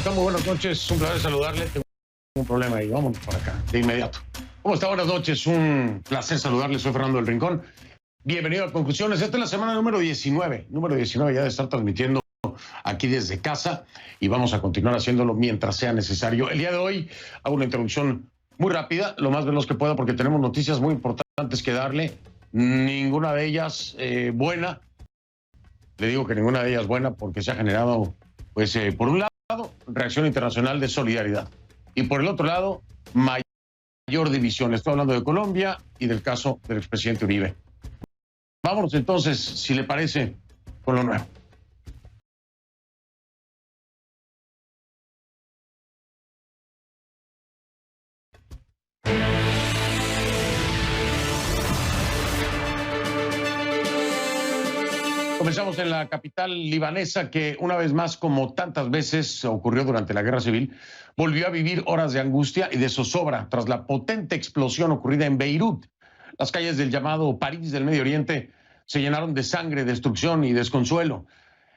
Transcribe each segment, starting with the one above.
está? Muy buenas noches. Un placer saludarle. Tengo un problema ahí. Vamos por acá, de inmediato. ¿Cómo está? Buenas noches. Un placer saludarle. Soy Fernando del Rincón. Bienvenido a Conclusiones. Esta es la semana número 19. Número 19 ya de estar transmitiendo aquí desde casa y vamos a continuar haciéndolo mientras sea necesario. El día de hoy hago una introducción muy rápida, lo más veloz que pueda, porque tenemos noticias muy importantes que darle. Ninguna de ellas buena. Le digo que ninguna de ellas buena porque se ha generado, pues, por un lado, reacción internacional de solidaridad y por el otro lado, mayor división. Estoy hablando de Colombia y del caso del expresidente Uribe. Vámonos entonces, si le parece, con lo nuevo. Comenzamos en la capital libanesa que una vez más, como tantas veces ocurrió durante la Guerra Civil, volvió a vivir horas de angustia y de zozobra tras la potente explosión ocurrida en Beirut. Las calles del llamado París del Medio Oriente se llenaron de sangre, destrucción y desconsuelo.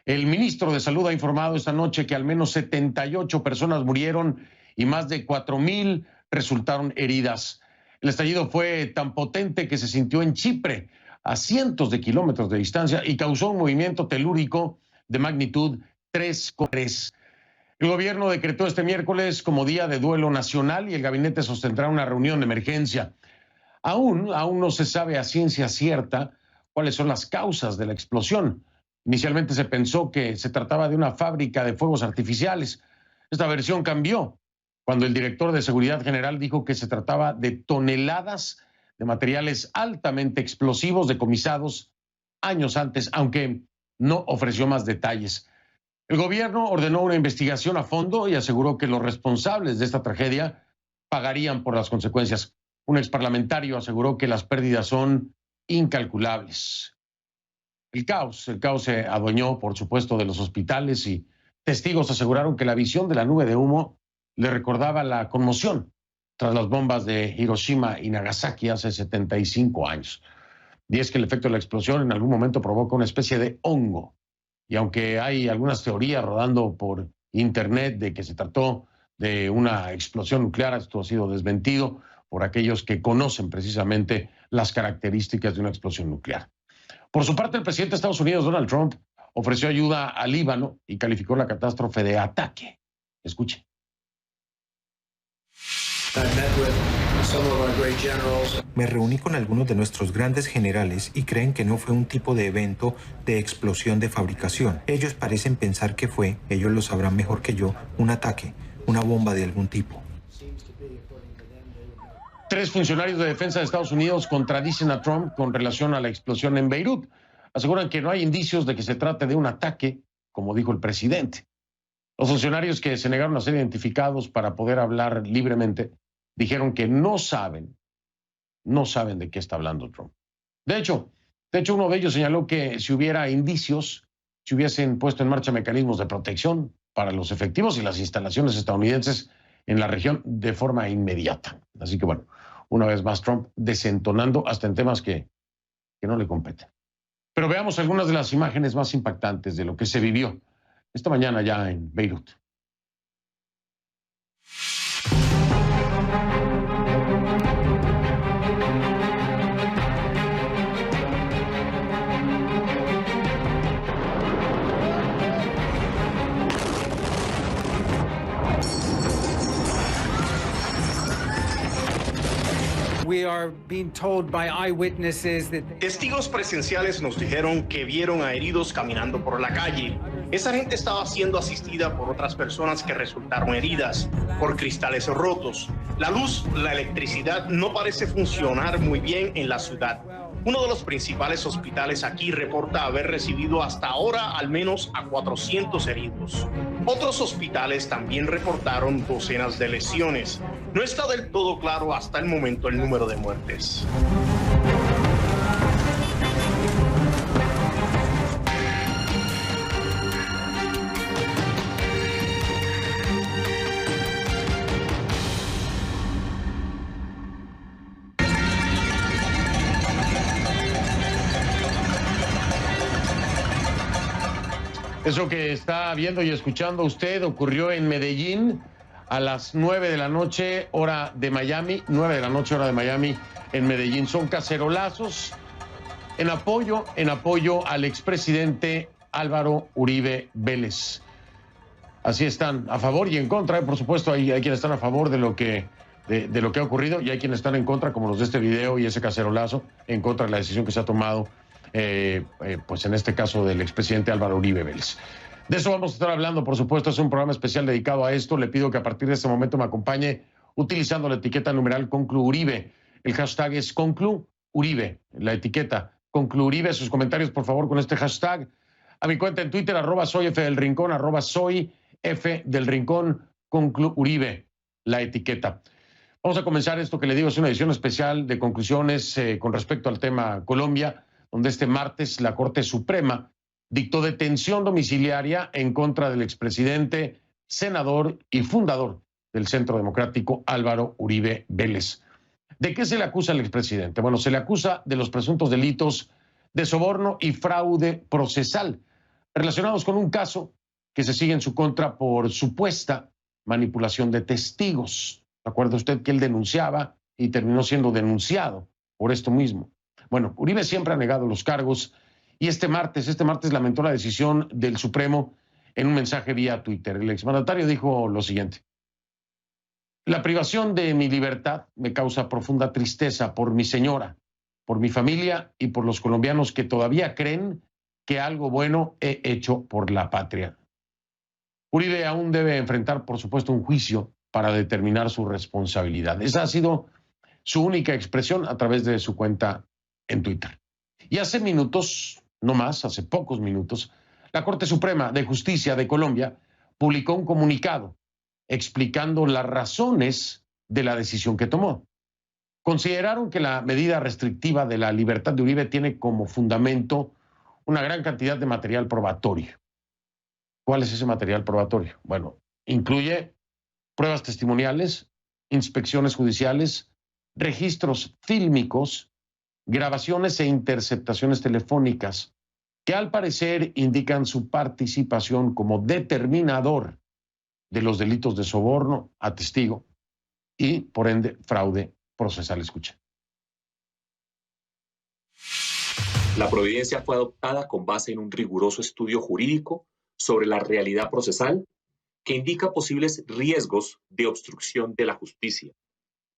El ministro de Salud ha informado esta noche que al menos 78 personas murieron y más de 4,000 resultaron heridas. El estallido fue tan potente que se sintió en Chipre, a cientos de kilómetros de distancia, y causó un movimiento telúrico de magnitud 3,3. El gobierno decretó este miércoles como día de duelo nacional y el gabinete sostendrá una reunión de emergencia. Aún no se sabe a ciencia cierta cuáles son las causas de la explosión. Inicialmente se pensó que se trataba de una fábrica de fuegos artificiales. Esta versión cambió cuando el director de Seguridad General dijo que se trataba de toneladas de materiales altamente explosivos decomisados años antes, aunque no ofreció más detalles. El gobierno ordenó una investigación a fondo y aseguró que los responsables de esta tragedia pagarían por las consecuencias. Un exparlamentario aseguró que las pérdidas son incalculables. El caos se adueñó, por supuesto, de los hospitales y testigos aseguraron que la visión de la nube de humo le recordaba la conmoción tras las bombas de Hiroshima y Nagasaki hace 75 años. Y es que el efecto de la explosión en algún momento provoca una especie de hongo. Y aunque hay algunas teorías rodando por internet de que se trató de una explosión nuclear, esto ha sido desmentido por aquellos que conocen precisamente las características de una explosión nuclear. Por su parte, el presidente de Estados Unidos, Donald Trump, ofreció ayuda al Líbano y calificó la catástrofe de ataque. Escuche. Me reuní con algunos de nuestros grandes generales y creen que no fue un tipo de evento de explosión de fabricación. Ellos parecen pensar que fue, ellos lo sabrán mejor que yo, un ataque, una bomba de algún tipo. 3 funcionarios de defensa de Estados Unidos contradicen a Trump con relación a la explosión en Beirut. Aseguran que no hay indicios de que se trate de un ataque, como dijo el presidente. Los funcionarios que se negaron a ser identificados para poder hablar libremente dijeron que no saben de qué está hablando Trump. De hecho, uno de ellos señaló que si hubiera indicios, se hubiesen puesto en marcha mecanismos de protección para los efectivos y las instalaciones estadounidenses en la región de forma inmediata. Así que bueno, una vez más Trump desentonando hasta en temas que no le competen. Pero veamos algunas de las imágenes más impactantes de lo que se vivió esta mañana ya en Beirut. Testigos presenciales nos dijeron que vieron a heridos caminando por la calle. Esa gente estaba siendo asistida por otras personas que resultaron heridas por cristales rotos. La luz, la electricidad no parece funcionar muy bien en la ciudad. Uno de los principales hospitales aquí reporta haber recibido hasta ahora al menos a 400 heridos. Otros hospitales también reportaron docenas de lesiones. No está del todo claro hasta el momento el número de muertes. Eso que está viendo y escuchando usted ocurrió en Medellín a las 9 de la noche, hora de Miami. 9 de la noche, hora de Miami, en Medellín. Son cacerolazos en apoyo al expresidente Álvaro Uribe Vélez. Así están a favor y en contra. Por supuesto, hay quienes están a favor de lo que ha ocurrido y hay quienes están en contra, como los de este video y ese cacerolazo, en contra de la decisión que se ha tomado pues en este caso del expresidente Álvaro Uribe Vélez. De eso vamos a estar hablando, por supuesto, es un programa especial dedicado a esto. Le pido que a partir de este momento me acompañe utilizando la etiqueta numeral ConcluUribe. El hashtag es ConcluUribe, la etiqueta ConcluUribe. Sus comentarios, por favor, con este hashtag. A mi cuenta en Twitter, @soyfdelrincón, @soyfdelrincón, ConcluUribe, la etiqueta. Vamos a comenzar esto que le digo, es una edición especial de conclusiones con respecto al tema Colombia, donde este martes la Corte Suprema dictó detención domiciliaria en contra del expresidente, senador y fundador del Centro Democrático, Álvaro Uribe Vélez. ¿De qué se le acusa al expresidente? Bueno, se le acusa de los presuntos delitos de soborno y fraude procesal relacionados con un caso que se sigue en su contra por supuesta manipulación de testigos. ¿Se acuerda usted que él denunciaba y terminó siendo denunciado por esto mismo? Bueno, Uribe siempre ha negado los cargos y este martes lamentó la decisión del Supremo en un mensaje vía Twitter. El exmandatario dijo lo siguiente: la privación de mi libertad me causa profunda tristeza por mi señora, por mi familia y por los colombianos que todavía creen que algo bueno he hecho por la patria. Uribe aún debe enfrentar, por supuesto, un juicio para determinar su responsabilidad. Esa ha sido su única expresión a través de su cuenta en Twitter. Y hace minutos, no más, hace pocos minutos, la Corte Suprema de Justicia de Colombia publicó un comunicado explicando las razones de la decisión que tomó. Consideraron que la medida restrictiva de la libertad de Uribe tiene como fundamento una gran cantidad de material probatorio. ¿Cuál es ese material probatorio? Bueno, incluye pruebas testimoniales, inspecciones judiciales, registros fílmicos, grabaciones e interceptaciones telefónicas que al parecer indican su participación como determinador de los delitos de soborno a testigo y, por ende, fraude procesal. Escucha. La providencia fue adoptada con base en un riguroso estudio jurídico sobre la realidad procesal que indica posibles riesgos de obstrucción de la justicia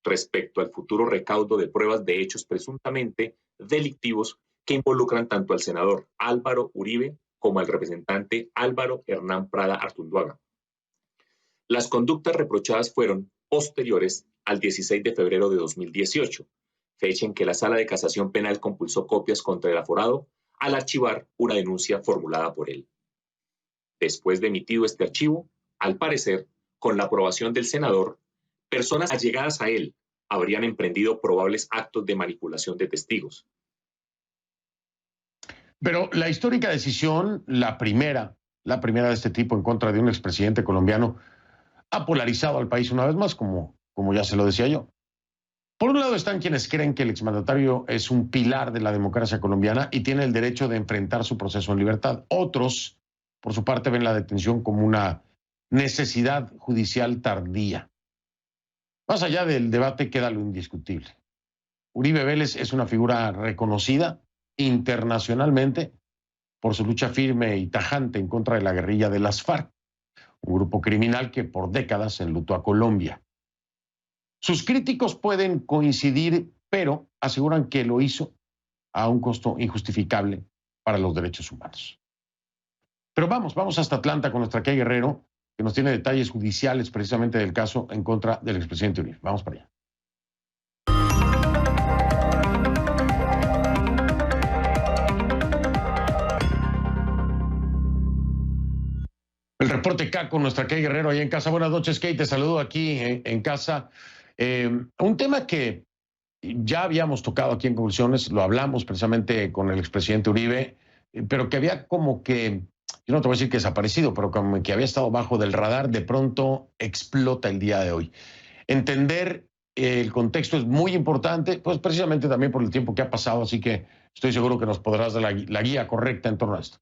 respecto al futuro recaudo de pruebas de hechos presuntamente delictivos que involucran tanto al senador Álvaro Uribe como al representante Álvaro Hernán Prada Artunduaga. Las conductas reprochadas fueron posteriores al 16 de febrero de 2018, fecha en que la Sala de Casación Penal compulsó copias contra el aforado al archivar una denuncia formulada por él. Después de emitido este archivo, al parecer, con la aprobación del senador, personas allegadas a él habrían emprendido probables actos de manipulación de testigos. Pero la histórica decisión, la primera de este tipo en contra de un expresidente colombiano, ha polarizado al país una vez más, como ya se lo decía yo. Por un lado están quienes creen que el exmandatario es un pilar de la democracia colombiana y tiene el derecho de enfrentar su proceso en libertad. Otros, por su parte, ven la detención como una necesidad judicial tardía. Más allá del debate queda lo indiscutible. Uribe Vélez es una figura reconocida internacionalmente por su lucha firme y tajante en contra de la guerrilla de las FARC, un grupo criminal que por décadas enlutó a Colombia. Sus críticos pueden coincidir, pero aseguran que lo hizo a un costo injustificable para los derechos humanos. Pero vamos hasta Atlanta con nuestra Kay Guerrero, que nos tiene detalles judiciales precisamente del caso en contra del expresidente Uribe. Vamos para allá. El reporte K con nuestra Kay Guerrero ahí en casa. Buenas noches, Kay, te saludo aquí en casa. Un tema que ya habíamos tocado aquí en Conclusiones, lo hablamos precisamente con el expresidente Uribe, pero que había como que, yo no te voy a decir que desaparecido, pero como que había estado bajo del radar, de pronto explota el día de hoy. Entender el contexto es muy importante, pues precisamente también por el tiempo que ha pasado, así que estoy seguro que nos podrás dar la guía correcta en torno a esto.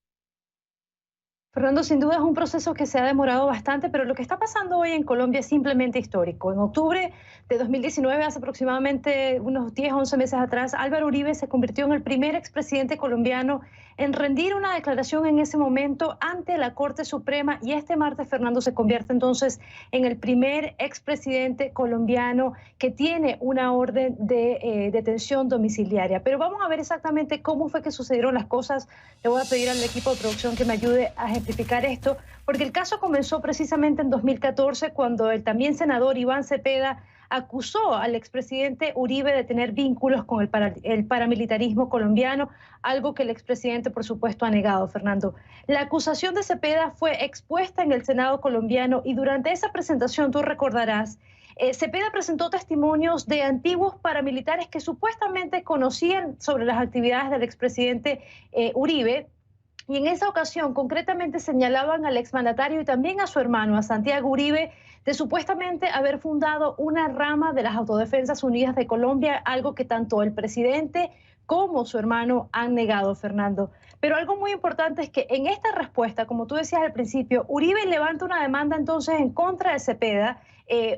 Fernando, sin duda es un proceso que se ha demorado bastante, pero lo que está pasando hoy en Colombia es simplemente histórico. En octubre de 2019, hace aproximadamente unos 10, 11 meses atrás, Álvaro Uribe se convirtió en el primer expresidente colombiano en rendir una declaración en ese momento ante la Corte Suprema, y este martes, Fernando, se convierte entonces en el primer expresidente colombiano que tiene una orden de detención domiciliaria. Pero vamos a ver exactamente cómo fue que sucedieron las cosas. Le voy a pedir al equipo de producción que me ayude a ejemplificar esto, porque el caso comenzó precisamente en 2014, cuando el también senador Iván Cepeda acusó al expresidente Uribe de tener vínculos con el paramilitarismo colombiano, algo que el expresidente, por supuesto, ha negado, Fernando. La acusación de Cepeda fue expuesta en el Senado colombiano, y durante esa presentación, tú recordarás, Cepeda presentó testimonios de antiguos paramilitares que supuestamente conocían sobre las actividades del expresidente Uribe. Y en esa ocasión, concretamente, señalaban al exmandatario y también a su hermano, a Santiago Uribe, de supuestamente haber fundado una rama de las Autodefensas Unidas de Colombia, algo que tanto el presidente como su hermano han negado, Fernando. Pero algo muy importante es que en esta respuesta, como tú decías al principio, Uribe levanta una demanda entonces en contra de Cepeda,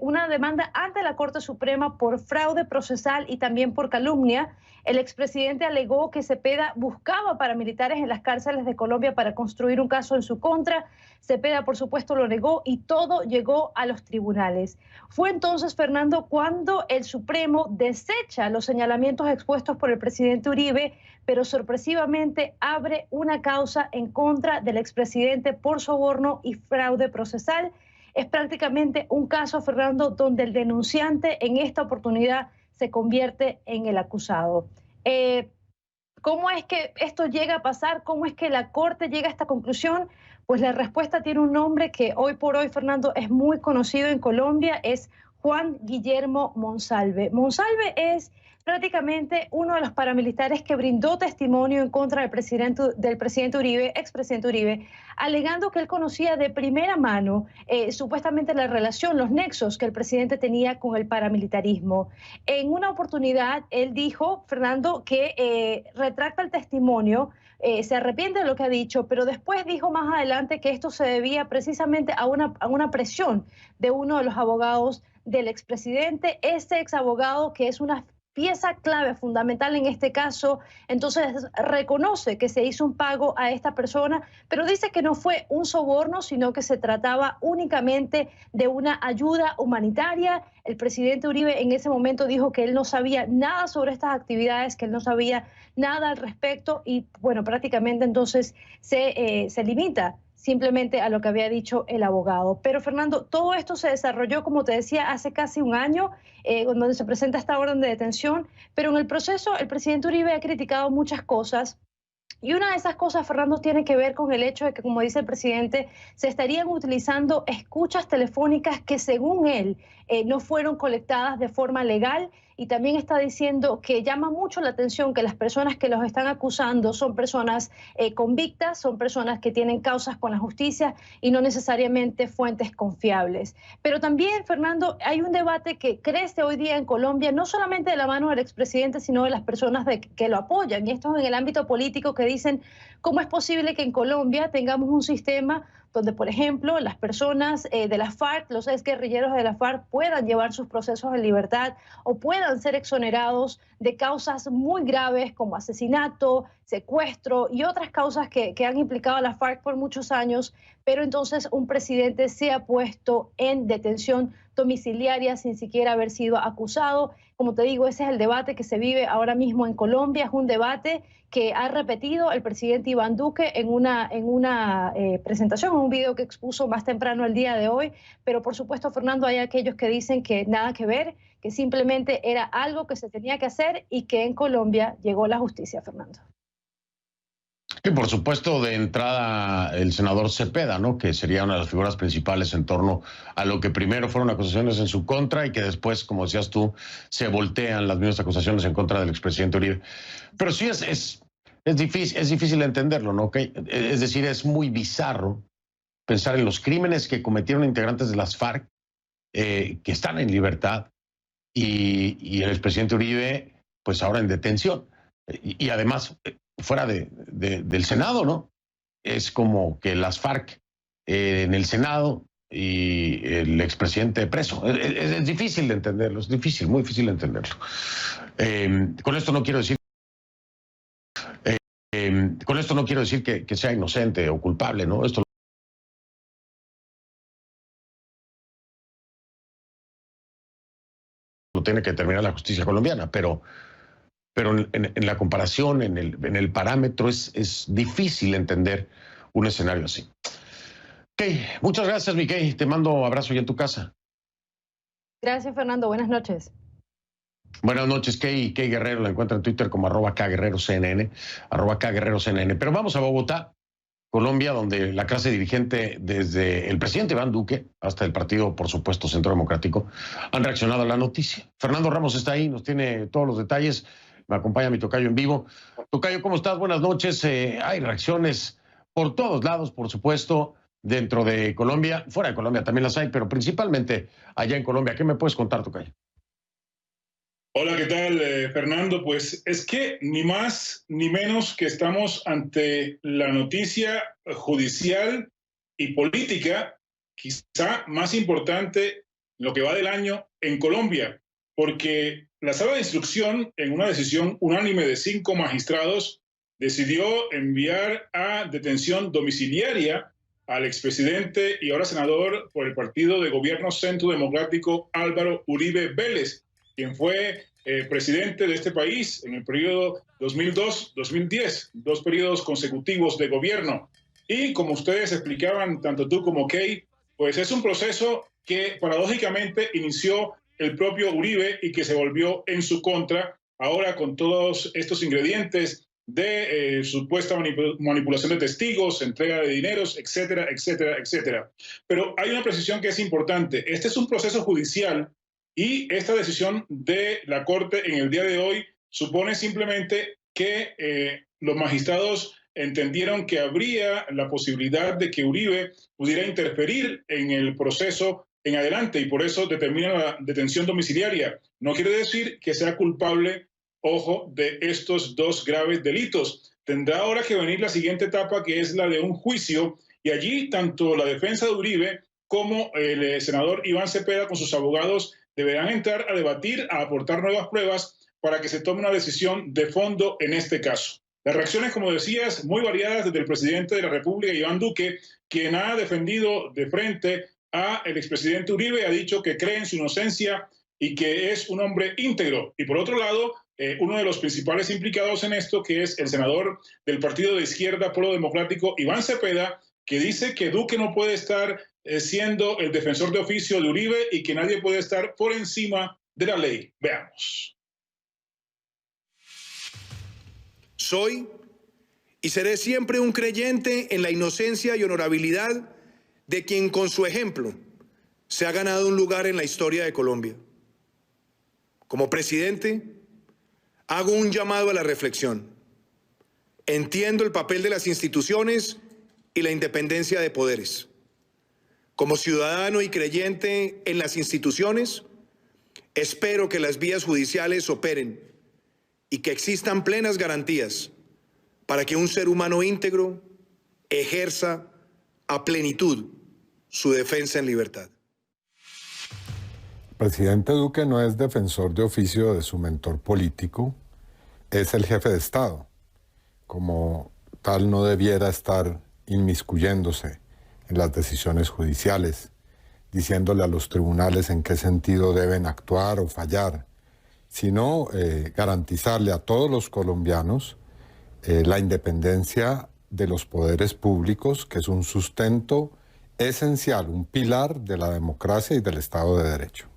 una demanda ante la Corte Suprema por fraude procesal y también por calumnia. El expresidente alegó que Cepeda buscaba paramilitares en las cárceles de Colombia para construir un caso en su contra. Cepeda, por supuesto, lo negó y todo llegó a los tribunales. Fue entonces, Fernando, cuando el Supremo desecha los señalamientos expuestos por el presidente Uribe, pero sorpresivamente abre una causa en contra del expresidente por soborno y fraude procesal. Es prácticamente un caso, Fernando, donde el denunciante en esta oportunidad se convierte en el acusado. ¿Cómo es que esto llega a pasar? ¿Cómo es que la Corte llega a esta conclusión? Pues la respuesta tiene un nombre que hoy por hoy, Fernando, es muy conocido en Colombia, es Juan Guillermo Monsalve. Monsalve es prácticamente uno de los paramilitares que brindó testimonio en contra del presidente Uribe, expresidente Uribe, alegando que él conocía de primera mano supuestamente la relación, los nexos que el presidente tenía con el paramilitarismo. En una oportunidad, él dijo, Fernando, que retracta el testimonio, se arrepiente de lo que ha dicho, pero después dijo más adelante que esto se debía precisamente a una presión de uno de los abogados del expresidente, ese exabogado que es una pieza clave, fundamental en este caso. Entonces reconoce que se hizo un pago a esta persona, pero dice que no fue un soborno, sino que se trataba únicamente de una ayuda humanitaria. El presidente Uribe en ese momento dijo que él no sabía nada sobre estas actividades, que él no sabía nada al respecto, y bueno, prácticamente entonces se limita simplemente a lo que había dicho el abogado. Pero Fernando, todo esto se desarrolló, como te decía, hace casi un año, donde se presenta esta orden de detención, pero en el proceso el presidente Uribe ha criticado muchas cosas. Y una de esas cosas, Fernando, tiene que ver con el hecho de que, como dice el presidente, se estarían utilizando escuchas telefónicas que, según él, no fueron colectadas de forma legal. Y también está diciendo que llama mucho la atención que las personas que los están acusando son personas convictas, son personas que tienen causas con la justicia y no necesariamente fuentes confiables. Pero también, Fernando, hay un debate que crece hoy día en Colombia, no solamente de la mano del expresidente, sino de las personas que lo apoyan. Y esto es en el ámbito político, que dicen, ¿cómo es posible que en Colombia tengamos un sistema donde, por ejemplo, las personas de la FARC, los exguerrilleros de la FARC, puedan llevar sus procesos en libertad o puedan ser exonerados de causas muy graves como asesinato, secuestro y otras causas que han implicado a la FARC por muchos años, pero entonces un presidente se ha puesto en detención domiciliaria sin siquiera haber sido acusado? Como te digo, ese es el debate que se vive ahora mismo en Colombia. Es un debate que ha repetido el presidente Iván Duque en una presentación, en un video que expuso más temprano el día de hoy. Pero por supuesto, Fernando, hay aquellos que dicen que nada que ver, que simplemente era algo que se tenía que hacer y que en Colombia llegó la justicia, Fernando. Y por supuesto, de entrada, el senador Cepeda, ¿no?, que sería una de las figuras principales en torno a lo que primero fueron acusaciones en su contra y que después, como decías tú, se voltean las mismas acusaciones en contra del expresidente Uribe. Pero sí es difícil entenderlo, ¿no? Es decir, es muy bizarro pensar en los crímenes que cometieron integrantes de las FARC, que están en libertad, y el expresidente Uribe, pues ahora en detención. Y además, fuera del Senado, ¿no? es como que las FARC en el Senado y el expresidente preso. Es difícil de entenderlo, es difícil, muy difícil de entenderlo. Con esto no quiero decir que sea inocente o culpable, ¿no? Esto lo tiene que determinar la justicia colombiana, pero en la comparación, en el parámetro, es difícil entender un escenario así. Kay, muchas gracias, mi Kay. Te mando abrazo ya en tu casa. Gracias, Fernando. Buenas noches. Buenas noches, Kay Guerrero. La encuentra en Twitter como @KGuerreroCNN, @KGuerreroCNN. Pero vamos a Bogotá, Colombia, donde la clase dirigente, desde el presidente Iván Duque hasta el partido, por supuesto, Centro Democrático, han reaccionado a la noticia. Fernando Ramos está ahí, nos tiene todos los detalles. Me acompaña mi tocayo en vivo. Tocayo, ¿cómo estás? Buenas noches. Hay reacciones por todos lados, por supuesto, dentro de Colombia. Fuera de Colombia también las hay, pero principalmente allá en Colombia. ¿Qué me puedes contar, tocayo? Hola, ¿qué tal, Fernando? Pues es que ni más ni menos que estamos ante la noticia judicial y política, quizá más importante lo que va del año en Colombia, porque la sala de instrucción, en una decisión unánime de 5 magistrados, decidió enviar a detención domiciliaria al expresidente y ahora senador por el partido de gobierno Centro Democrático Álvaro Uribe Vélez, quien fue presidente de este país en el periodo 2002-2010, 2 periodos consecutivos de gobierno. Y como ustedes explicaban, tanto tú como Kay, pues es un proceso que paradójicamente inició el propio Uribe y que se volvió en su contra, ahora con todos estos ingredientes de supuesta manipulación de testigos, entrega de dineros, etcétera, etcétera, etcétera. Pero hay una precisión que es importante. Este es un proceso judicial y esta decisión de la Corte en el día de hoy supone simplemente que los magistrados entendieron que habría la posibilidad de que Uribe pudiera interferir en el proceso en adelante y por eso determinan la detención domiciliaria. No quiere decir que sea culpable, ojo, de estos 2 graves delitos. Tendrá ahora que venir la siguiente etapa, que es la de un juicio, y allí tanto la defensa de Uribe como el senador Iván Cepeda con sus abogados deberán entrar a debatir, a aportar nuevas pruebas para que se tome una decisión de fondo en este caso. Las reacciones, como decías, muy variadas desde el presidente de la República, Iván Duque, quien ha defendido de frente al expresidente Uribe, ha dicho que cree en su inocencia y que es un hombre íntegro. Y por otro lado, uno de los principales implicados en esto, que es el senador del partido de izquierda Polo Democrático, Iván Cepeda, que dice que Duque no puede estar siendo el defensor de oficio de Uribe y que nadie puede estar por encima de la ley. Veamos. Soy y seré siempre un creyente en la inocencia y honorabilidad de quien con su ejemplo se ha ganado un lugar en la historia de Colombia. Como presidente, hago un llamado a la reflexión. Entiendo el papel de las instituciones y la independencia de poderes. Como ciudadano y creyente en las instituciones, espero que las vías judiciales operen y que existan plenas garantías para que un ser humano íntegro ejerza a plenitud su defensa en libertad. El presidente Duque no es defensor de oficio de su mentor político, es el jefe de Estado. Como tal, no debiera estar inmiscuyéndose en las decisiones judiciales, diciéndole a los tribunales en qué sentido deben actuar o fallar, sino garantizarle a todos los colombianos la independencia de los poderes públicos, que es un sustento esencial, un pilar de la democracia y del Estado de Derecho.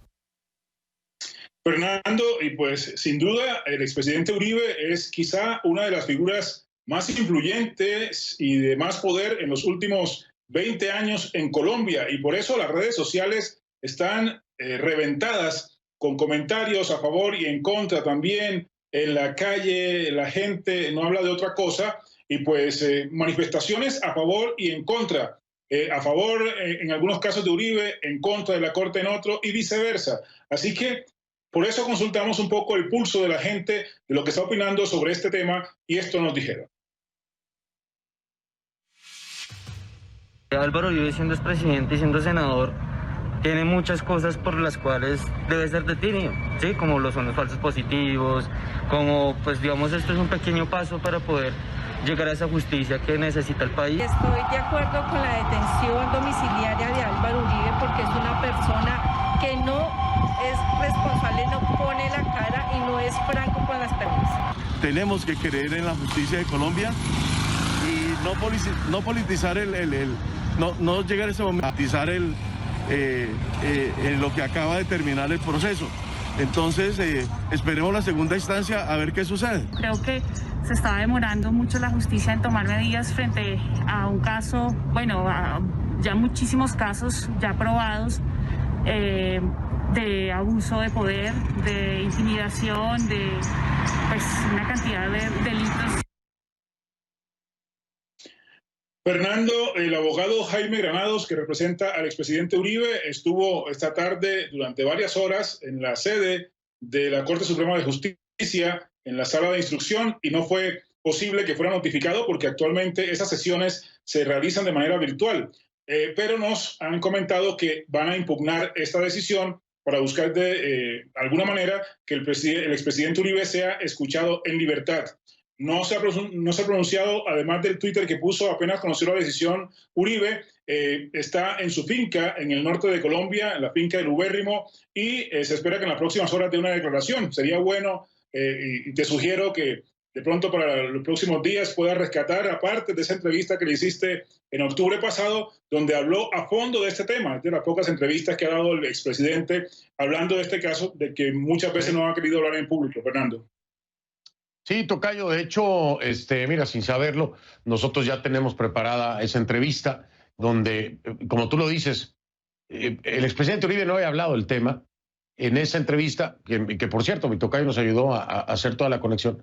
Fernando, y pues sin duda el expresidente Uribe es quizá una de las figuras más influyentes y de más poder en los últimos 20 años en Colombia, y por eso las redes sociales están reventadas con comentarios a favor y en contra también. En la calle la gente no habla de otra cosa y pues manifestaciones a favor y en contra. A favor en algunos casos de Uribe, en contra de la Corte en otro y viceversa. Así que por eso consultamos un poco el pulso de la gente, de lo que está opinando sobre este tema, y esto nos dijeron. Álvaro Uribe, siendo expresidente y siendo senador, tiene muchas cosas por las cuales debe ser detenido, ¿sí? Como lo son los falsos positivos, como, pues digamos, esto es un pequeño paso para poder llegar a esa justicia que necesita el país. Estoy de acuerdo con la detención domiciliaria de Álvaro Uribe porque es una persona que no es responsable, no pone la cara y no es franco con las personas. Tenemos que creer en la justicia de Colombia y no politizar no llegar a ese momento, politizar lo que acaba de terminar el proceso. Entonces, esperemos la segunda instancia a ver qué sucede. Creo que se está demorando mucho la justicia en tomar medidas frente a un caso, bueno, ya muchísimos casos ya probados de abuso de poder, de intimidación, de pues una cantidad de delitos. Fernando, el abogado Jaime Granados, que representa al expresidente Uribe, estuvo esta tarde durante varias horas en la sede de la Corte Suprema de Justicia, en la sala de instrucción, y no fue posible que fuera notificado porque actualmente esas sesiones se realizan de manera virtual. Pero nos han comentado que van a impugnar esta decisión para buscar de alguna manera que el expresidente Uribe sea escuchado en libertad. No se ha pronunciado, además del Twitter que puso apenas conoció la decisión. Uribe está en su finca en el norte de Colombia, en la finca del Ubérrimo, y se espera que en las próximas horas dé una declaración. Sería bueno, y te sugiero que de pronto para los próximos días puedas rescatar, aparte de esa entrevista que le hiciste en octubre pasado, donde habló a fondo de este tema, de las pocas entrevistas que ha dado el expresidente, hablando de este caso, de que muchas veces no ha querido hablar en público. Fernando. Sí, tocayo, de hecho, mira, sin saberlo, nosotros ya tenemos preparada esa entrevista donde, como tú lo dices, el expresidente Uribe no había hablado del tema. En esa entrevista, que por cierto, mi tocayo nos ayudó a hacer toda la conexión,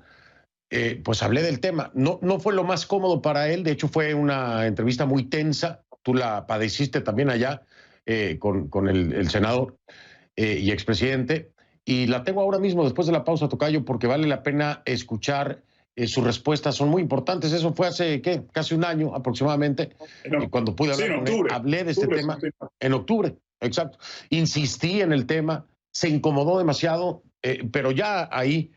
pues hablé del tema. No fue lo más cómodo para él, de hecho fue una entrevista muy tensa, tú la padeciste también allá con el senador y expresidente. Y la tengo ahora mismo después de la pausa, tocayo, porque vale la pena escuchar sus respuestas, son muy importantes. Eso fue hace, ¿qué? Casi un año aproximadamente, cuando pude hablar con él. Hablé de este tema en octubre, exacto. Insistí en el tema, se incomodó demasiado, pero ya ahí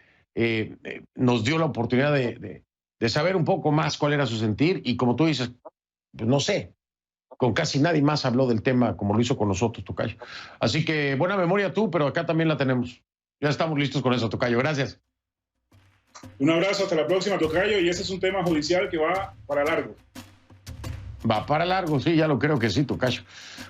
nos dio la oportunidad de saber un poco más cuál era su sentir y como tú dices, pues no sé, con casi nadie más habló del tema como lo hizo con nosotros, tocayo. Así que buena memoria tú, pero acá también la tenemos. Ya estamos listos con eso, tocayo. Gracias. Un abrazo, hasta la próxima, tocayo. Y ese es un tema judicial que va para largo. Va para largo, sí, ya lo creo que sí, tocayo.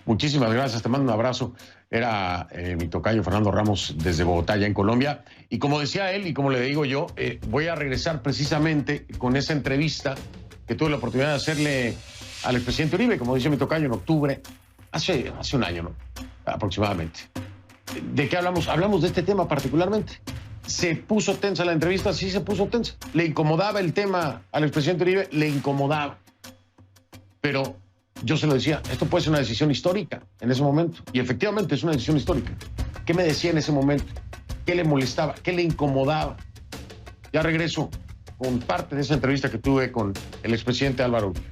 Muchísimas gracias, te mando un abrazo. Era mi tocayo Fernando Ramos desde Bogotá, ya en Colombia. Y como decía él y como le digo yo, voy a regresar precisamente con esa entrevista que tuve la oportunidad de hacerle al expresidente Uribe, como dice mi tocayo, en octubre, hace un año, ¿no? Aproximadamente. ¿De qué hablamos? Hablamos de este tema particularmente. ¿Se puso tensa la entrevista? Sí, se puso tensa. ¿Le incomodaba el tema al expresidente Uribe? Le incomodaba. Pero yo se lo decía, esto puede ser una decisión histórica en ese momento. Y efectivamente es una decisión histórica. ¿Qué me decía en ese momento? ¿Qué le molestaba? ¿Qué le incomodaba? Ya regreso con parte de esa entrevista que tuve con el expresidente Álvaro Uribe.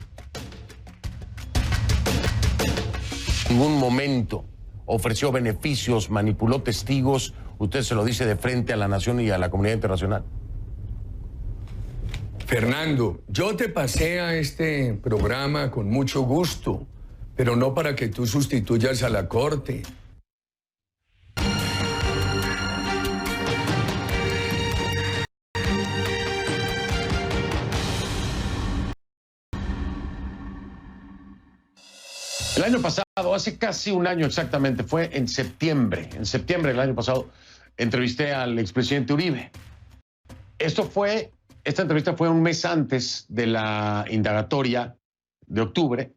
En ningún momento ofreció beneficios, manipuló testigos. Usted se lo dice de frente a la nación y a la comunidad internacional. Fernando, yo te pasé a este programa con mucho gusto, pero no para que tú sustituyas a la Corte. El año pasado, hace casi un año exactamente, fue en septiembre del año pasado, entrevisté al expresidente Uribe. Esta entrevista fue un mes antes de la indagatoria de octubre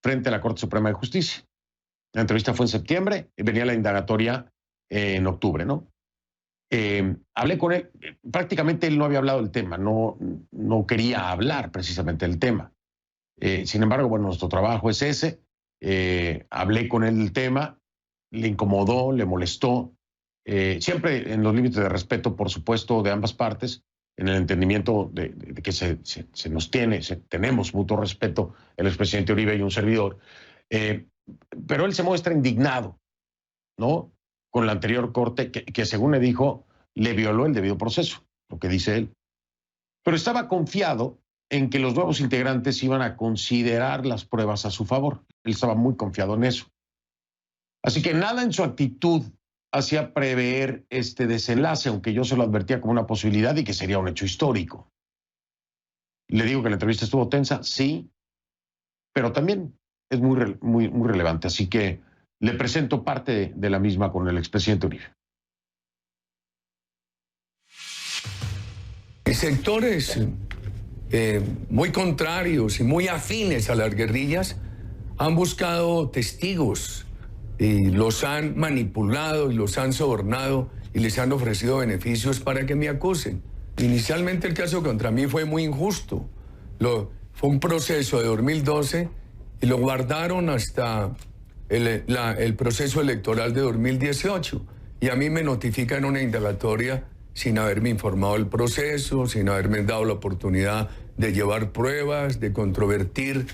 frente a la Corte Suprema de Justicia. La entrevista fue en septiembre y venía la indagatoria en octubre, ¿no? Hablé con él, prácticamente él no había hablado del tema, no quería hablar precisamente del tema. Sin embargo, bueno, nuestro trabajo es ese. Hablé con él del tema, le incomodó, le molestó, siempre en los límites de respeto, por supuesto, de ambas partes, en el entendimiento de que tenemos mutuo respeto el expresidente Uribe y un servidor, pero él se muestra indignado, ¿no?, con la anterior corte que según le dijo, le violó el debido proceso, lo que dice él. Pero estaba confiado en que los nuevos integrantes iban a considerar las pruebas a su favor. Él estaba muy confiado en eso. Así que nada en su actitud hacía prever este desenlace, aunque yo se lo advertía como una posibilidad y que sería un hecho histórico. Le digo que la entrevista estuvo tensa, sí, pero también es muy relevante. Así que le presento parte de la misma con el expresidente Uribe. Sectores muy contrarios y muy afines a las guerrillas han buscado testigos y los han manipulado y los han sobornado y les han ofrecido beneficios para que me acusen. Inicialmente el caso contra mí fue muy injusto. Fue un proceso de 2012 y lo guardaron hasta el proceso electoral de 2018. Y a mí me notifican una indagatoria sin haberme informado del proceso, sin haberme dado la oportunidad de llevar pruebas, de controvertir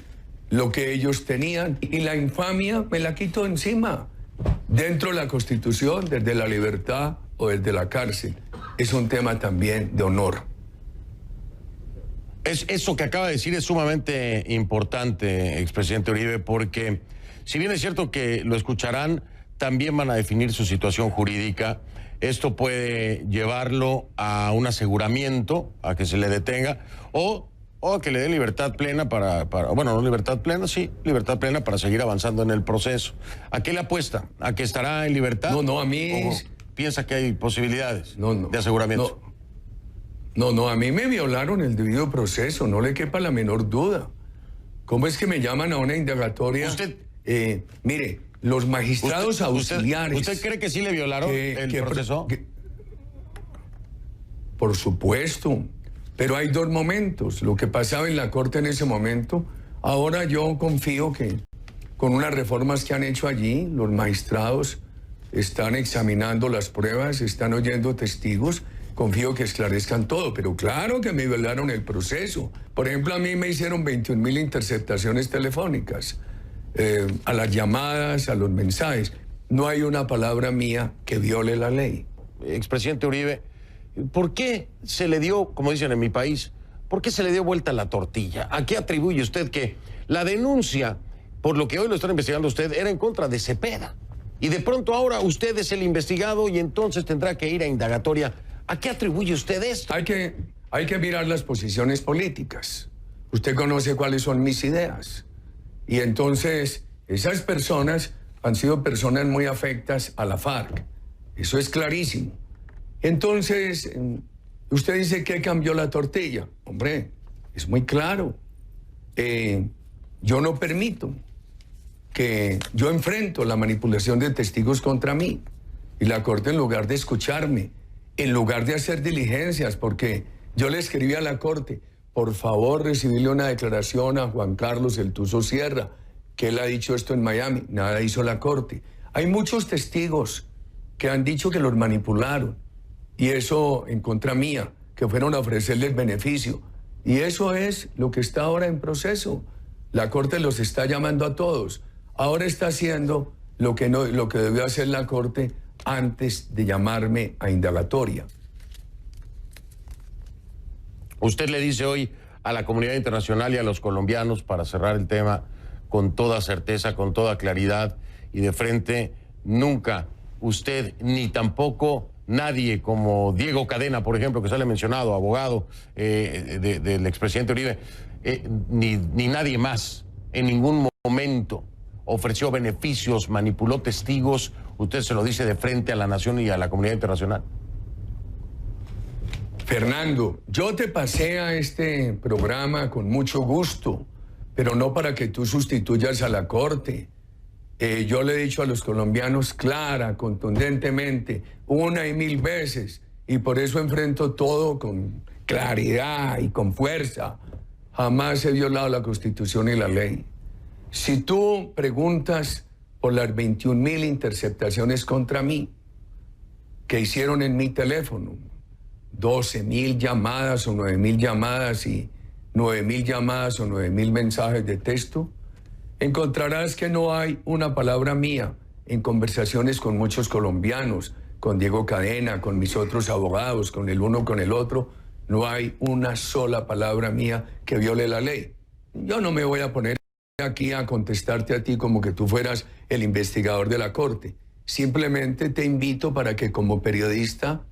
lo que ellos tenían. Y la infamia me la quito encima. Dentro de la Constitución, desde la libertad o desde la cárcel. Es un tema también de honor. Eso que acaba de decir es sumamente importante, expresidente Uribe, porque si bien es cierto que lo escucharán, también van a definir su situación jurídica. Esto puede llevarlo a un aseguramiento, a que se le detenga, o a que le dé libertad plena bueno, no libertad plena, sí, libertad plena para seguir avanzando en el proceso. ¿A qué le apuesta? ¿A que estará en libertad? No, a mí... ¿O piensa que hay posibilidades de aseguramiento? No, a mí me violaron el debido proceso, no le quepa la menor duda. ¿Cómo es que me llaman a una indagatoria? Usted... mire, los magistrados auxiliares... ¿Usted cree que sí le violaron el proceso? Por supuesto, pero hay dos momentos. Lo que pasaba en la Corte en ese momento, ahora yo confío que con unas reformas que han hecho allí, los magistrados están examinando las pruebas, están oyendo testigos, confío que esclarezcan todo, pero claro que me violaron el proceso. Por ejemplo, a mí me hicieron 21.000 interceptaciones telefónicas. A las llamadas, a los mensajes. No hay una palabra mía que viole la ley. Expresidente Uribe, ¿por qué se le dio, como dicen en mi país, por qué se le dio vuelta la tortilla? ¿A qué atribuye usted que la denuncia, por lo que hoy lo están investigando usted, era en contra de Cepeda? Y de pronto ahora usted es el investigado y entonces tendrá que ir a indagatoria. ¿A qué atribuye usted esto? Hay que mirar las posiciones políticas. Usted conoce cuáles son mis ideas. Y entonces, esas personas han sido personas muy afectas a la FARC. Eso es clarísimo. Entonces, usted dice que cambió la tortilla. Hombre, es muy claro. Yo no permito que yo enfrento la manipulación de testigos contra mí. Y la Corte, en lugar de escucharme, en lugar de hacer diligencias, porque yo le escribí a la Corte, por favor, recibirle una declaración a Juan Carlos El Tuzo Sierra, que él ha dicho esto en Miami. Nada hizo la Corte. Hay muchos testigos que han dicho que los manipularon, y eso en contra mía, que fueron a ofrecerles beneficio. Y eso es lo que está ahora en proceso. La Corte los está llamando a todos. Ahora está haciendo lo que debió hacer la Corte antes de llamarme a indagatoria. Usted le dice hoy a la comunidad internacional y a los colombianos, para cerrar el tema con toda certeza, con toda claridad y de frente, nunca usted ni tampoco nadie como Diego Cadena, por ejemplo, que sale mencionado, abogado del expresidente Uribe, ni nadie más en ningún momento ofreció beneficios, manipuló testigos. Usted se lo dice de frente a la nación y a la comunidad internacional. Fernando, yo te pasé a este programa con mucho gusto, pero no para que tú sustituyas a la Corte. Yo le he dicho a los colombianos clara, contundentemente, 1 y 1000 veces, y por eso enfrento todo con claridad y con fuerza. Jamás he violado la Constitución y la ley. Si tú preguntas por las 21.000 interceptaciones contra mí que hicieron en mi teléfono, 12.000 llamadas o 9.000 llamadas y 9.000 llamadas o 9.000 mensajes de texto, encontrarás que no hay una palabra mía en conversaciones con muchos colombianos, con Diego Cadena, con mis otros abogados, con el uno, con el otro. No hay una sola palabra mía que viole la ley. Yo no me voy a poner aquí a contestarte a ti como que tú fueras el investigador de la Corte. Simplemente te invito para que como periodista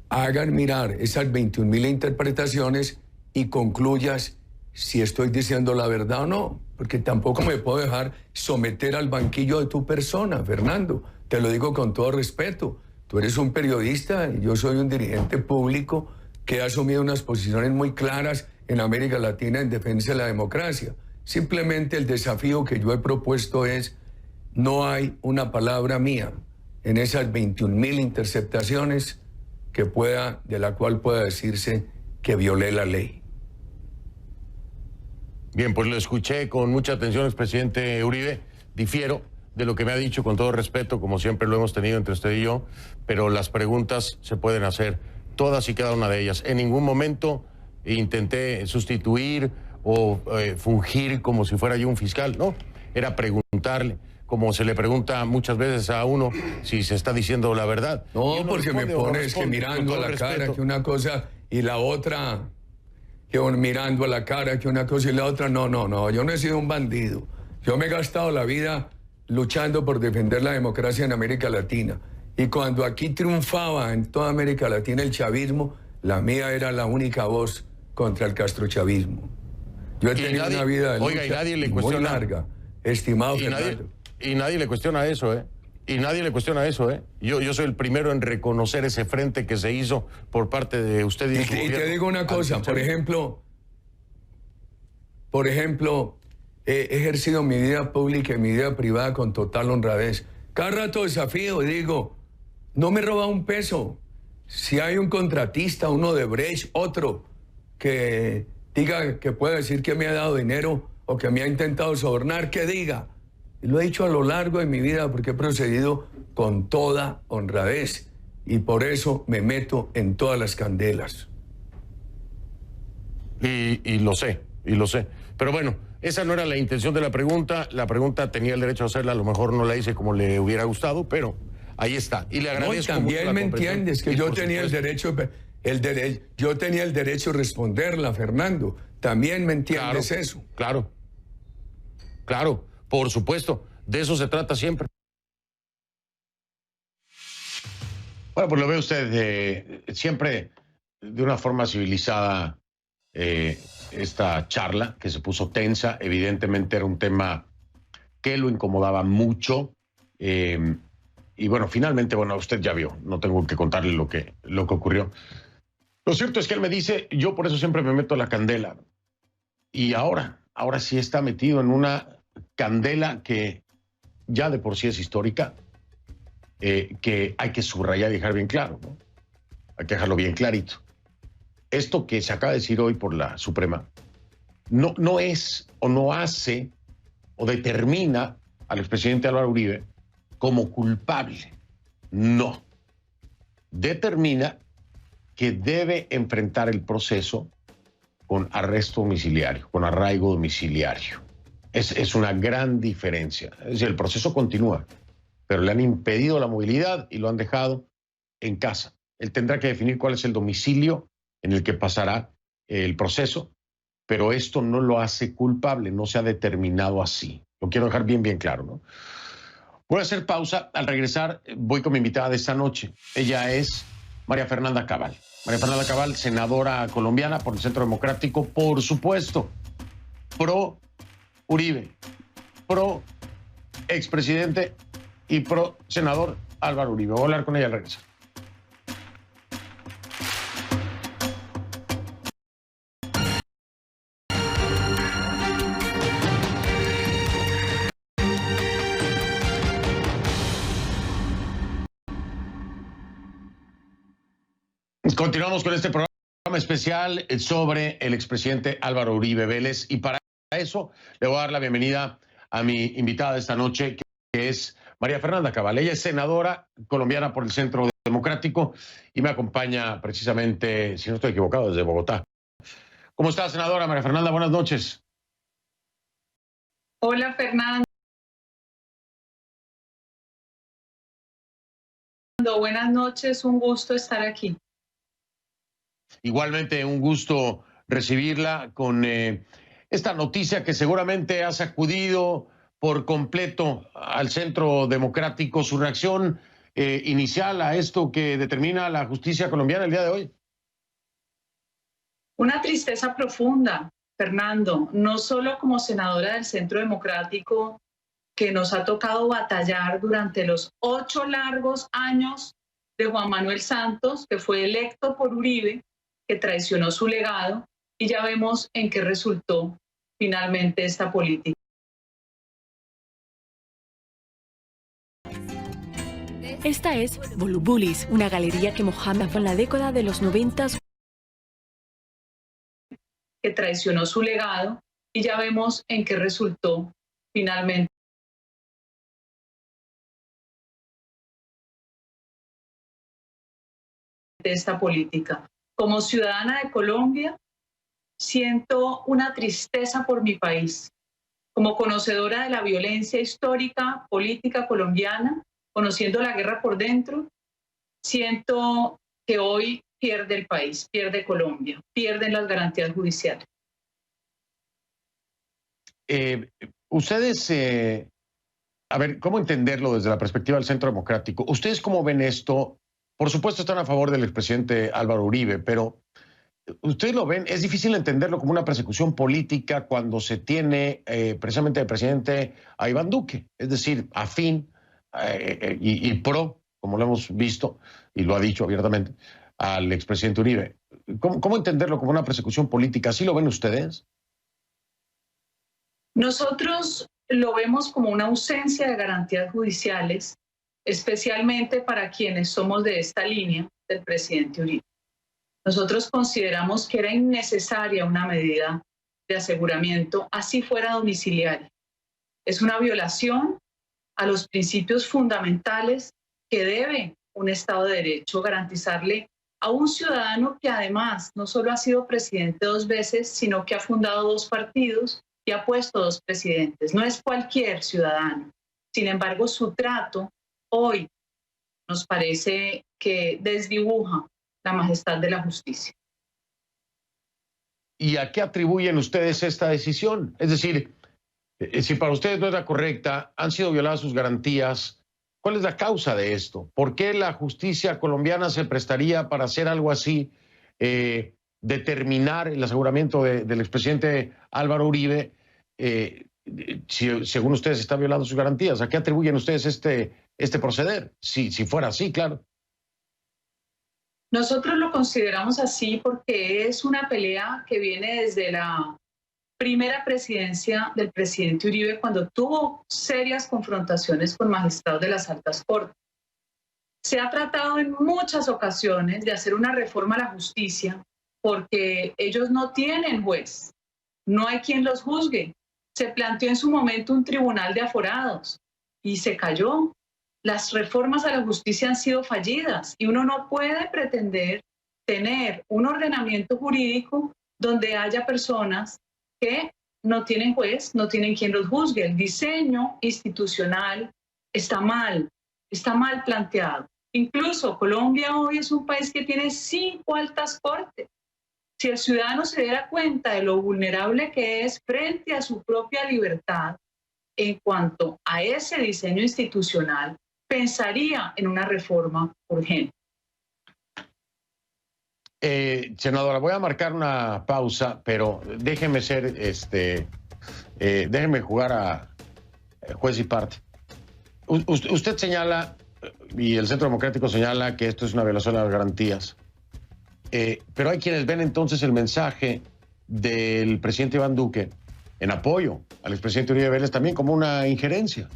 hagan mirar esas 21.000 interpretaciones y concluyas si estoy diciendo la verdad o no, porque tampoco me puedo dejar someter al banquillo de tu persona, Fernando. Te lo digo con todo respeto. Tú eres un periodista y yo soy un dirigente público que ha asumido unas posiciones muy claras en América Latina en defensa de la democracia. Simplemente el desafío que yo he propuesto es: no hay una palabra mía en esas 21.000 interceptaciones de la cual pueda decirse que violé la ley. Bien, pues lo escuché con mucha atención, expresidente Uribe. Difiero de lo que me ha dicho, con todo respeto, como siempre lo hemos tenido entre usted y yo, pero las preguntas se pueden hacer, todas y cada una de ellas. En ningún momento intenté sustituir o fungir como si fuera yo un fiscal, no. Era preguntarle, como se le pregunta muchas veces a uno si se está diciendo la verdad. No, porque me pones que mirando a la cara, que una cosa y la otra, que mirando a la cara, que una cosa y la otra. No, yo no he sido un bandido. Yo me he gastado la vida luchando por defender la democracia en América Latina. Y cuando aquí triunfaba en toda América Latina el chavismo, la mía era la única voz contra el castrochavismo. Yo he tenido una vida de lucha muy larga, estimado Fernando. Y nadie le cuestiona eso, ¿eh? Y nadie le cuestiona eso, ¿eh? Yo soy el primero en reconocer ese frente que se hizo por parte de usted y su gobierno. Y te digo una cosa, por ejemplo, he ejercido mi vida pública y mi vida privada con total honradez. Cada rato desafío y digo, no me he robado un peso. Si hay un contratista, uno de Brecht, otro, que diga, que pueda decir que me ha dado dinero o que me ha intentado sobornar, que diga. Y lo he dicho a lo largo de mi vida porque he procedido con toda honradez y por eso me meto en todas las candelas. Y lo sé. Pero bueno, esa no era la intención de la pregunta. La pregunta tenía el derecho a hacerla, a lo mejor no la hice como le hubiera gustado, pero ahí está. Y le agradezco. No, también me entiendes que yo tenía el derecho, yo tenía el derecho a responderla, Fernando. También me entiendes eso. Claro, por supuesto. De eso se trata siempre. Bueno, pues lo ve usted siempre de una forma civilizada. Esta charla que se puso tensa, evidentemente era un tema que lo incomodaba mucho. Y bueno, finalmente, usted ya vio, no tengo que contarle lo que ocurrió. Lo cierto es que él me dice, yo por eso siempre me meto a la candela. Y ahora sí está metido en una candela que ya de por sí es histórica, que hay que subrayar y dejar bien claro, ¿no? Hay que dejarlo bien clarito. Esto que se acaba de decir hoy por la Suprema no es o no hace o determina al expresidente Álvaro Uribe como culpable. No. Determina que debe enfrentar el proceso con arresto domiciliario, con arraigo domiciliario. Es una gran diferencia. Es decir, el proceso continúa, pero le han impedido la movilidad y lo han dejado en casa. Él tendrá que definir cuál es el domicilio en el que pasará el proceso, pero esto no lo hace culpable, no se ha determinado así. Lo quiero dejar bien claro, ¿no? Voy a hacer pausa. Al regresar voy con mi invitada de esta noche. Ella es María Fernanda Cabal. María Fernanda Cabal, senadora colombiana por el Centro Democrático, por supuesto, pro Uribe, pro expresidente y pro senador Álvaro Uribe. Voy a hablar con ella al regresar. Continuamos con este programa especial sobre el expresidente Álvaro Uribe Vélez y para eso le voy a dar la bienvenida a mi invitada de esta noche, que es María Fernanda Cabal. Ella es senadora colombiana por el Centro Democrático y me acompaña precisamente, si no estoy equivocado, desde Bogotá. ¿Cómo está, senadora María Fernanda? Buenas noches. Hola, Fernando. Buenas noches, un gusto estar aquí. Igualmente, un gusto recibirla con esta noticia que seguramente ha sacudido por completo al Centro Democrático. Su reacción inicial a esto que determina la justicia colombiana el día de hoy. Una tristeza profunda, Fernando, no solo como senadora del Centro Democrático, que nos ha tocado batallar durante los 8 largos años de Juan Manuel Santos, que fue electo por Uribe, que traicionó su legado, y ya vemos en qué resultó finalmente esta política. Esta es Volubilis, una galería que Mohamed fue en la década de los 90. Que traicionó su legado, y ya vemos en qué resultó finalmente esta política. Como ciudadana de Colombia, siento una tristeza por mi país. Como conocedora de la violencia histórica, política colombiana, conociendo la guerra por dentro, siento que hoy pierde el país, pierde Colombia, pierden las garantías judiciales. Ustedes, a ver, ¿cómo entenderlo desde la perspectiva del Centro Democrático? ¿Ustedes cómo ven esto? Por supuesto están a favor del expresidente Álvaro Uribe, pero ustedes lo ven, es difícil entenderlo como una persecución política cuando se tiene precisamente de presidente a Iván Duque, es decir, afín y pro, como lo hemos visto y lo ha dicho abiertamente, al expresidente Uribe. ¿Cómo entenderlo como una persecución política? ¿Sí lo ven ustedes? Nosotros lo vemos como una ausencia de garantías judiciales, especialmente para quienes somos de esta línea del presidente Uribe. Nosotros consideramos que era innecesaria una medida de aseguramiento, así fuera domiciliaria. Es una violación a los principios fundamentales que debe un Estado de Derecho garantizarle a un ciudadano que además no solo ha sido presidente 2 veces, sino que ha fundado 2 partidos y ha puesto 2 presidentes. No es cualquier ciudadano. Sin embargo, su trato hoy nos parece que desdibuja la majestad de la justicia. ¿Y a qué atribuyen ustedes esta decisión? Es decir, si para ustedes no era correcta, han sido violadas sus garantías, ¿cuál es la causa de esto? ¿Por qué la justicia colombiana se prestaría para hacer algo así, determinar el aseguramiento del expresidente Álvaro Uribe, si según ustedes están violando sus garantías? ¿A qué atribuyen ustedes este proceder? Si fuera así, claro. Nosotros lo consideramos así porque es una pelea que viene desde la primera presidencia del presidente Uribe, cuando tuvo serias confrontaciones con magistrados de las altas cortes. Se ha tratado en muchas ocasiones de hacer una reforma a la justicia porque ellos no tienen juez, no hay quien los juzgue. Se planteó en su momento un tribunal de aforados y se cayó. Las reformas a la justicia han sido fallidas y uno no puede pretender tener un ordenamiento jurídico donde haya personas que no tienen juez, no tienen quien los juzgue. El diseño institucional está mal planteado. Incluso Colombia hoy es un país que tiene 5 altas cortes. Si el ciudadano se diera cuenta de lo vulnerable que es frente a su propia libertad en cuanto a ese diseño institucional, pensaría en una reforma urgente. Senadora, voy a marcar una pausa, pero déjeme déjeme jugar a juez y parte. Usted señala, y el Centro Democrático señala, que esto es una violación de las garantías. Pero hay quienes ven entonces el mensaje del presidente Iván Duque en apoyo al expresidente Uribe Vélez también como una injerencia,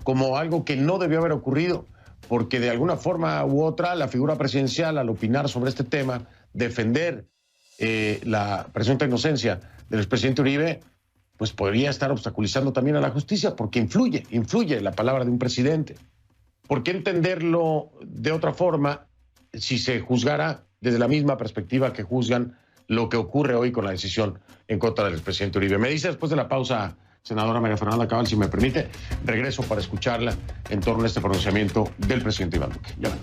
como algo que no debió haber ocurrido, porque de alguna forma u otra la figura presidencial, al opinar sobre este tema, defender la presunta inocencia del expresidente Uribe, pues podría estar obstaculizando también a la justicia, porque influye la palabra de un presidente. ¿Por qué entenderlo de otra forma si se juzgara desde la misma perspectiva que juzgan lo que ocurre hoy con la decisión en contra del expresidente Uribe. Me dice después de la pausa, senadora María Fernanda Cabal, si me permite, regreso para escucharla en torno a este pronunciamiento del presidente Iván Duque. Ya ven.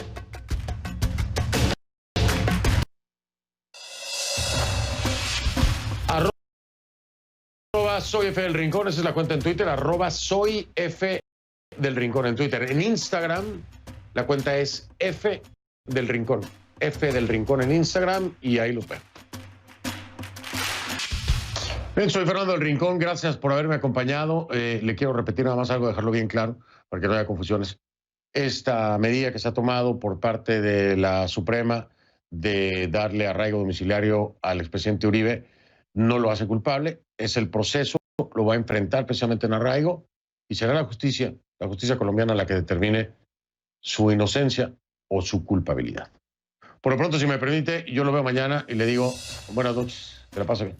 Soy F del Rincón, esa es la cuenta en Twitter, @soy F del Rincón en Twitter. En Instagram, la cuenta es F del Rincón. F del Rincón en Instagram y ahí los veo. Bien, soy Fernando del Rincón, gracias por haberme acompañado. Le quiero repetir nada más algo, dejarlo bien claro, para que no haya confusiones. Esta medida que se ha tomado por parte de la Suprema de darle arraigo domiciliario al expresidente Uribe no lo hace culpable, es el proceso, lo va a enfrentar precisamente en arraigo y será la justicia colombiana la que determine su inocencia o su culpabilidad. Por lo pronto, si me permite, yo lo veo mañana y le digo buenas noches, que la pase bien.